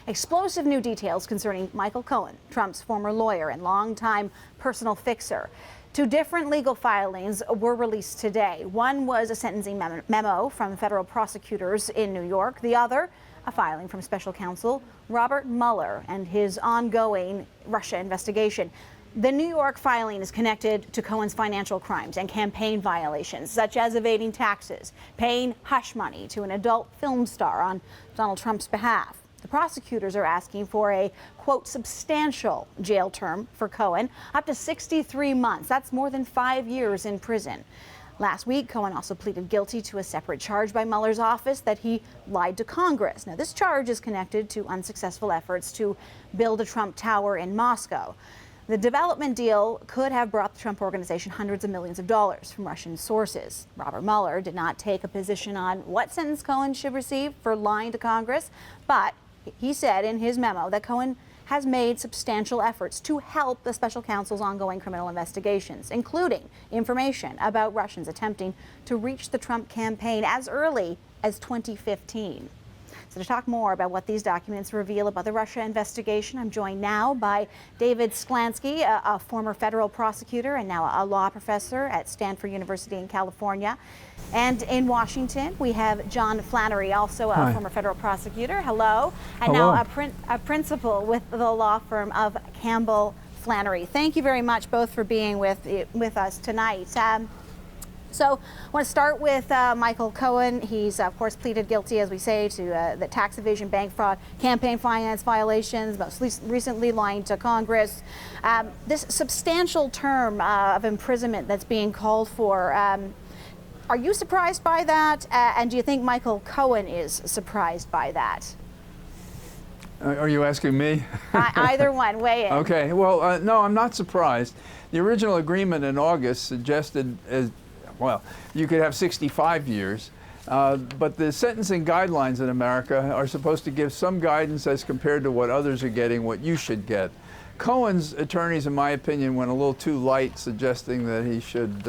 Explosive new details concerning Michael Cohen, Trump's former lawyer and longtime personal fixer. Two different legal filings were released today. One was a sentencing memo from federal prosecutors in New York. The other, a filing from special counsel Robert Mueller and his ongoing Russia investigation. The New York filing is connected to Cohen's financial crimes and campaign violations, such as evading taxes, paying hush money to an adult film star on Donald Trump's behalf. The prosecutors are asking for a, quote, substantial jail term for Cohen, up to 63 months. That's more than 5 years in prison. Last week, Cohen also pleaded guilty to a separate charge by Mueller's office that he lied to Congress. Now, this charge is connected to unsuccessful efforts to build a Trump Tower in Moscow. The development deal could have brought the Trump Organization hundreds of millions of dollars from Russian sources. Robert Mueller did not take a position on what sentence Cohen should receive for lying to Congress, but he said in his memo that Cohen has made substantial efforts to help the special counsel's ongoing criminal investigations, including information about Russians attempting to reach the Trump campaign as early as 2015. So to talk more about what these documents reveal about the Russia investigation, I'm joined now by David Sklansky, a former federal prosecutor and now a law professor at Stanford University in California. And in Washington, we have John Flannery, also a former federal prosecutor. Hello. And Hello. Now a principal with the law firm of Campbell Flannery. Thank you very much both for being with us tonight. So I want to start with Michael Cohen. He's, of course, pleaded guilty, as we say, to the tax evasion, bank fraud, campaign finance violations, most recently lying to Congress. This substantial term of imprisonment that's being called for, are you surprised by that? And do you think Michael Cohen is surprised by that? Are you asking me? Either one, weigh in. Okay, well, no, I'm not surprised. The original agreement in August suggested well, you could have 65 years, but the sentencing guidelines in America are supposed to give some guidance as compared to what others are getting, what you should get. Cohen's attorneys, in my opinion, went a little too light, suggesting that he should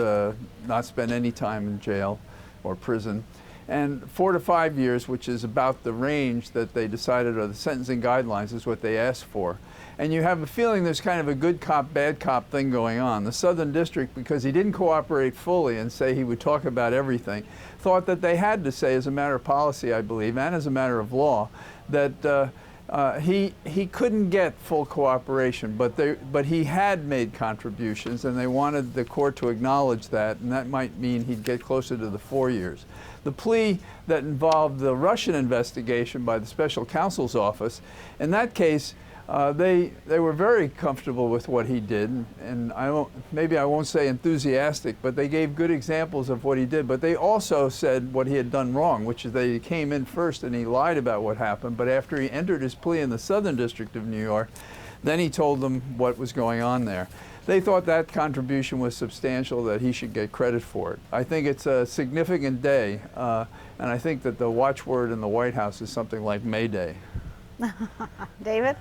not spend any time in jail or prison. And 4 to 5 years, which is about the range that they decided, or the sentencing guidelines, is what they asked for. And you have a feeling there's kind of a good cop, bad cop thing going on. The Southern District, because he didn't cooperate fully and say he would talk about everything, thought that they had to say, as a matter of policy, I believe, and as a matter of law, that he couldn't get full cooperation, but he had made contributions, and they wanted the court to acknowledge that, and that might mean he'd get closer to the 4 years. The plea that involved the Russian investigation by the special counsel's office, in that case, they were very comfortable with what he did, and maybe I won't say enthusiastic, but they gave good examples of what he did. But they also said what he had done wrong, which is that he came in first and he lied about what happened. But after he entered his plea in the Southern District of New York, then he told them what was going on there. They thought that contribution was substantial, that he should get credit for it. I think it's a significant day, and I think that the watchword in the White House is something like May Day. David?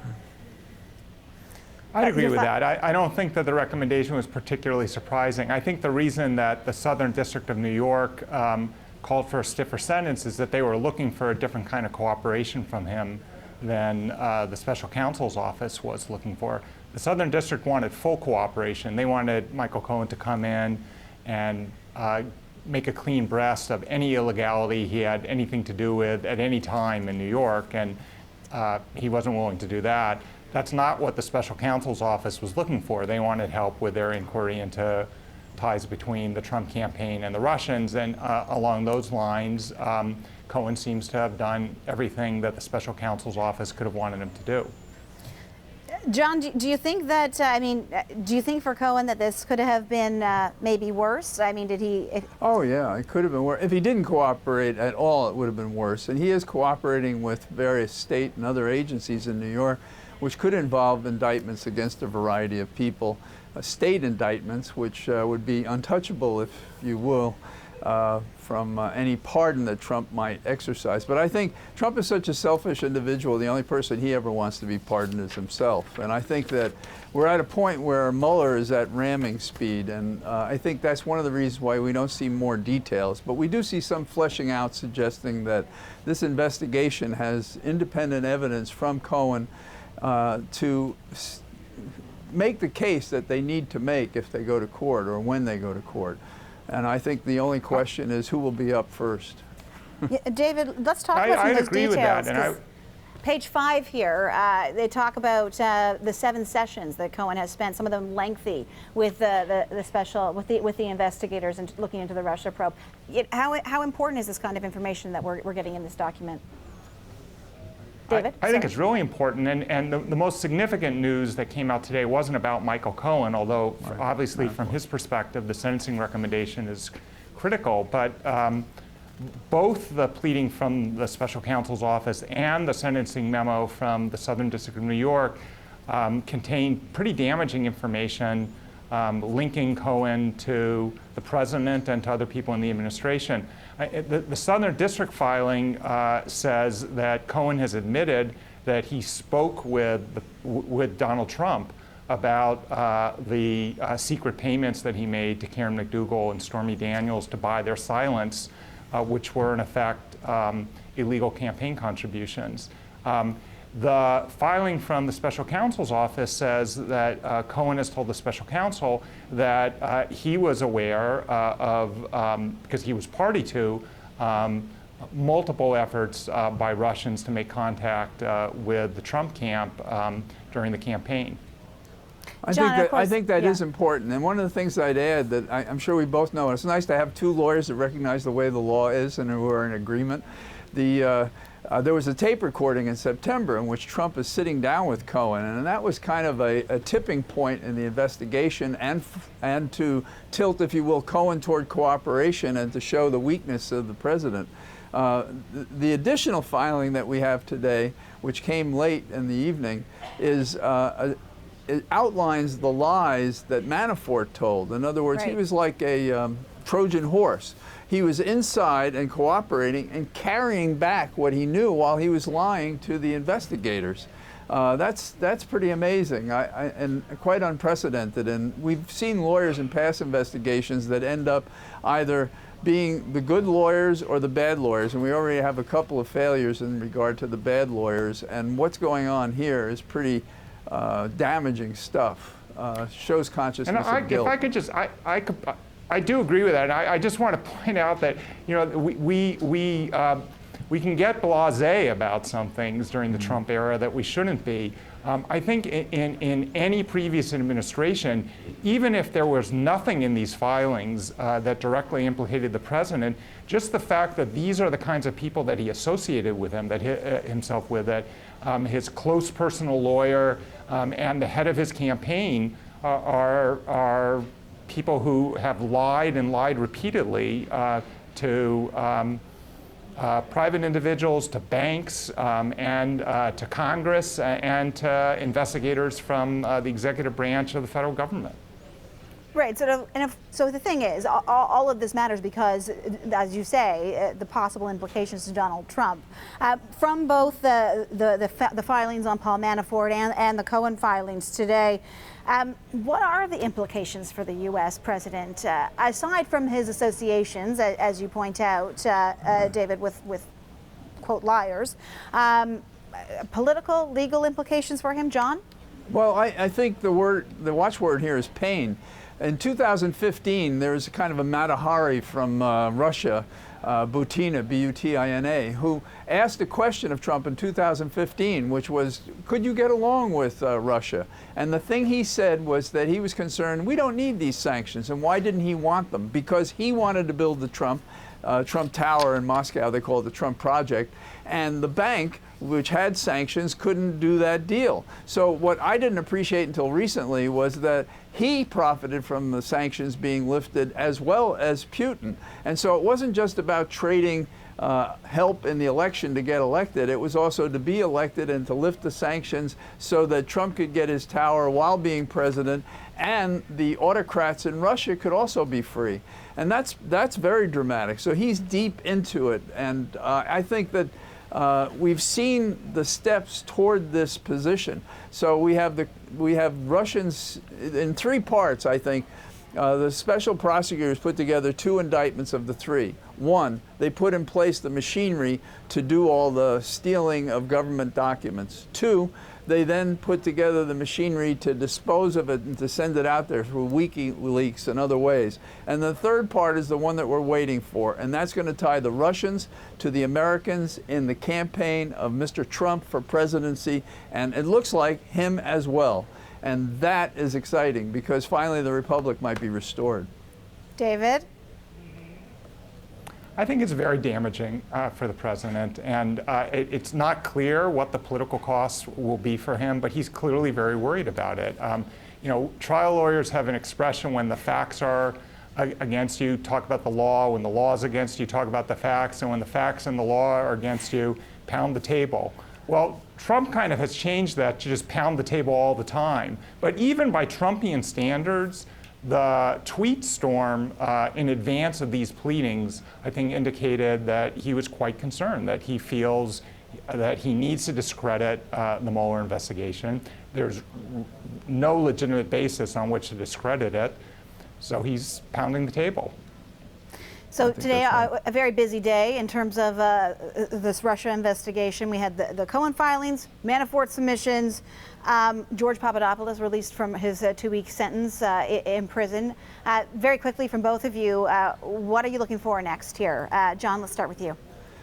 I'd agree with that. I don't think that the recommendation was particularly surprising. I think the reason that the Southern District of New York called for a stiffer sentence is that they were looking for a different kind of cooperation from him than the special counsel's office was looking for. The Southern District wanted full cooperation. They wanted Michael Cohen to come in and make a clean breast of any illegality he had anything to do with at any time in New York, and he wasn't willing to do that. That's not what the special counsel's office was looking for. They wanted help with their inquiry into ties between the Trump campaign and the Russians, and along those lines, Cohen seems to have done everything that the special counsel's office could have wanted him to do. John, do you think that, do you think for Cohen that this could have been maybe worse? I mean, did he? Oh, yeah, it could have been worse. If he didn't cooperate at all, it would have been worse. And he is cooperating with various state and other agencies in New York, which could involve indictments against a variety of people, state indictments, which would be untouchable, if you will, from any pardon that Trump might exercise. But I think Trump is such a selfish individual, the only person he ever wants to be pardoned is himself. And I think that we're at a point where Mueller is at ramming speed, and I think that's one of the reasons why we don't see more details. But we do see some fleshing out suggesting that this investigation has independent evidence from Cohen to make the case that they need to make if they go to court or when they go to court. And I think the only question is who will be up first. Yeah, David, let's talk about some of those agree details. With that. And page 5 here, they talk about the 7 sessions that Cohen has spent, some of them lengthy, with the investigators and looking into the Russia probe. How important is this kind of information that we're getting in this document? David? I think it's really important, and the most significant news that came out today wasn't about Michael Cohen, although obviously from his perspective the sentencing recommendation is critical, but both the pleading from the special counsel's office and the sentencing memo from the Southern District of New York contain pretty damaging information linking Cohen to the president and to other people in the administration. The Southern District filing says that Cohen has admitted that he spoke with Donald Trump about the secret payments that he made to Karen McDougal and Stormy Daniels to buy their silence, which were in effect illegal campaign contributions. The filing from the special counsel's office says that Cohen has told the special counsel that he was aware because he was party to multiple efforts by Russians to make contact with the Trump camp during the campaign. I think that is important. And one of the things I'd add that I'm sure we both know, and it's nice to have 2 lawyers that recognize the way the law is and who are in agreement. There was a tape recording in September in which Trump is sitting down with Cohen, and that was kind of a tipping point in the investigation and to tilt, if you will, Cohen toward cooperation and to show the weakness of the president. The additional filing that we have today, which came late in the evening, it outlines the lies that Manafort told. In other words, he was like a Trojan horse. He was inside and cooperating and carrying back what he knew while he was lying to the investigators. That's pretty amazing and quite unprecedented. And we've seen lawyers in past investigations that end up either being the good lawyers or the bad lawyers, and we already have a couple of failures in regard to the bad lawyers. And what's going on here is pretty damaging stuff. Shows consciousness of guilt. If I could just, I do agree with that. And I just want to point out that we can get blasé about some things during the Trump era that we shouldn't be. I think in any previous administration, even if there was nothing in these filings that directly implicated the president, just the fact that these are the kinds of people that he associated with him, himself with, that his close personal lawyer and the head of his campaign are people who have lied and lied repeatedly to private individuals, to banks, and to Congress, and to investigators from the executive branch of the federal government. Right. So the thing is, all of this matters because, as you say, the possible implications to Donald Trump from both the filings on Paul Manafort and the Cohen filings today. What are the implications for the U.S. president, aside from his associations, as you point out, David, with quote liars? Political, legal implications for him, John? Well, I think the watchword here is pain. In 2015, there was kind of a Matahari from Russia, Butina, B-U-T-I-N-A, who asked a question of Trump in 2015, which was, could you get along with Russia? And the thing he said was that he was concerned, we don't need these sanctions. And why didn't he want them? Because he wanted to build the Trump Tower in Moscow, they call it the Trump Project, and the bank, which had sanctions, couldn't do that deal. So what I didn't appreciate until recently was that he profited from the sanctions being lifted as well as Putin. And so it wasn't just about trading help in the election to get elected. It was also to be elected and to lift the sanctions so that Trump could get his tower while being president, and the autocrats in Russia could also be free. And that's very dramatic. So he's deep into it, and I think that we've seen the steps toward this position. So we have Russians in three parts, I think. The special prosecutors put together 2 indictments of the 3. 1, they put in place the machinery to do all the stealing of government documents. 2, they then put together the machinery to dispose of it and to send it out there through WikiLeaks and other ways. And the third part is the one that we're waiting for, and that's going to tie the Russians to the Americans in the campaign of Mr. Trump for presidency, and it looks like him as well. And that is exciting because finally the republic might be restored. David? I think it's very damaging for the president, and it's not clear what the political costs will be for him, but he's clearly very worried about it. You know, trial lawyers have an expression: when the facts are against you, talk about the law; when the law is against you, talk about the facts; and when the facts and the law are against you, pound the table. Well, Trump kind of has changed that to just pound the table all the time. But even by Trumpian standards, the tweet storm in advance of these pleadings, I think, indicated that he was quite concerned, that he feels that he needs to discredit the Mueller investigation. There's no legitimate basis on which to discredit it, so he's pounding the table. So today, a very busy day in terms of this Russia investigation. We had the Cohen filings, Manafort submissions, George Papadopoulos released from his 2-week sentence in prison. Very quickly from both of you, what are you looking for next here? John, let's start with you.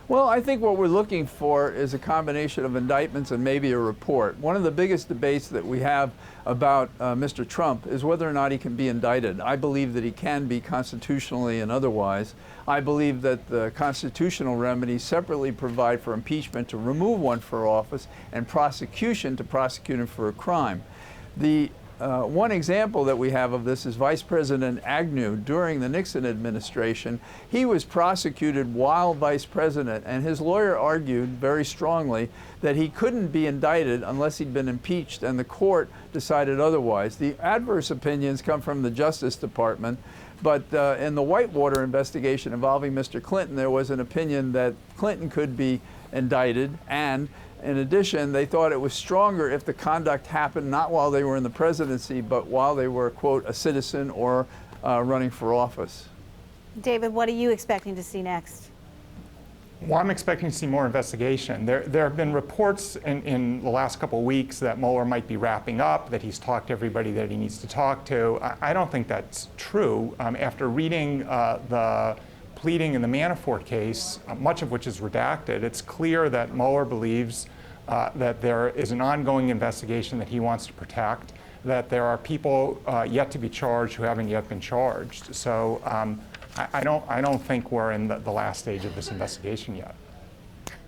Well, I think what we're looking for is a combination of indictments and maybe a report. One of the biggest debates that we have about Mr. Trump is whether or not he can be indicted. I believe that he can be constitutionally and otherwise. I believe that the constitutional remedies separately provide for impeachment to remove one for office and prosecution to prosecute him for a crime. The one example that we have of this is Vice President Agnew during the Nixon administration. He was prosecuted while vice president, and his lawyer argued very strongly that he couldn't be indicted unless he'd been impeached, and the court decided otherwise. The adverse opinions come from the Justice Department, but in the Whitewater investigation involving Mr. Clinton, there was an opinion that Clinton could be indicted, and in addition, they thought it was stronger if the conduct happened not while they were in the presidency, but while they were, quote, a citizen or running for office. David, what are you expecting to see next? Well, I'm expecting to see more investigation. There have been reports in the last couple of weeks that Mueller might be wrapping up, that he's talked to everybody that he needs to talk to. I don't think that's true. After reading the pleading in the Manafort case, much of which is redacted, it's clear that Mueller believes that there is an ongoing investigation that he wants to protect, that there are people yet to be charged who haven't yet been charged. So I don't think we're in the last stage of this investigation yet.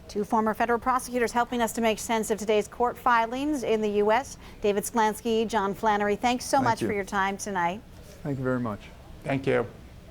2 former federal prosecutors helping us to make sense of today's court filings in the U.S. David Sklansky, John Flannery, thanks so much for your time tonight. Thank you very much. Thank you.